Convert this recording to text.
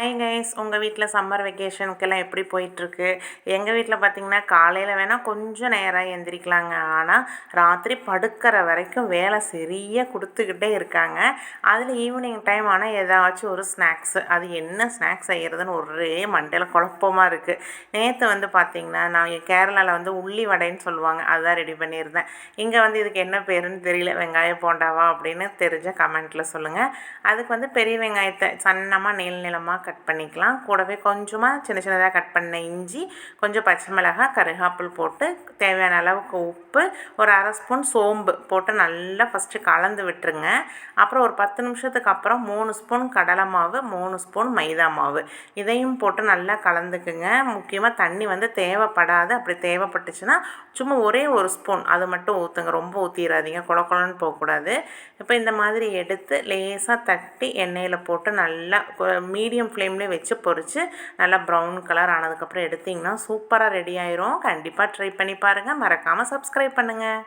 Hi guys, உங்கள் வீட்டில் summer வெக்கேஷனுக்கெல்லாம் எப்படி போயிட்டுருக்கு? எங்கள் வீட்டில் பார்த்திங்கன்னா காலையில் வேணால் கொஞ்சம் நேரம் எந்திரிக்கலாங்க. ஆனால் ராத்திரி படுக்கிற வரைக்கும் வேலை சரியாக கொடுத்துக்கிட்டே இருக்காங்க. அதில் ஈவினிங் டைம் ஆனால் ஏதாச்சும் ஒரு ஸ்நாக்ஸு, அது என்ன ஸ்நாக்ஸ் செய்கிறதுன்னு ஒரே மண்டையில் குழப்பமாக இருக்குது. நேற்று பார்த்திங்கன்னா நான் கேரளாவில் உள்ளி வடைன்னு சொல்லுவாங்க, அதுதான் ரெடி பண்ணியிருந்தேன். இங்கே இதுக்கு என்ன பேருன்னு தெரியல, வெங்காய போண்டாவா அப்படின்னு தெரிஞ்ச கமெண்ட்டில் சொல்லுங்கள். அதுக்கு பெரிய வெங்காயத்தை சன்னமாக நீளமாக கட் பண்ணிக்கலாம். கூடவே கொஞ்சமாக சின்ன சின்னதாக கட் பண்ண இஞ்சி, கொஞ்சம் பச்சை மிளகாய், கருவேப்பிலை போட்டு தேவையான அளவுக்கு உப்பு, ஒரு அரை ஸ்பூன் சோம்பு போட்டு நல்லா ஃபஸ்ட்டு கலந்து விட்டுருங்க. அப்புறம் ஒரு 10 நிமிஷத்துக்கு அப்புறம் 3 ஸ்பூன் கடலை மாவு, 3 ஸ்பூன் மைதா மாவு இதையும் போட்டு நல்லா கலந்துக்குங்க. முக்கியமாக தண்ணி தேவைப்படாது. அப்படி தேவைப்பட்டுச்சுன்னா சும்மா ஒரே ஒரு ஸ்பூன் அது மட்டும் ஊற்றுங்க, ரொம்ப ஊற்றிடாதீங்க, குழன்னு போகக்கூடாது. இப்போ இந்த மாதிரி எடுத்து லேசாக தட்டி எண்ணெயில் போட்டு நல்லா மீடியம் ஃப்ளேம்லேயே வச்சு பொரித்து நல்லா ப்ரௌன் கலர் ஆனதுக்கப்புறம் எடுத்திங்கன்னா சூப்பராக ரெடி ஆயிரும். கண்டிப்பாக ட்ரை பண்ணி பாருங்கள். மறக்காமல் சப்ஸ்கிரைப் பண்ணுங்கள்.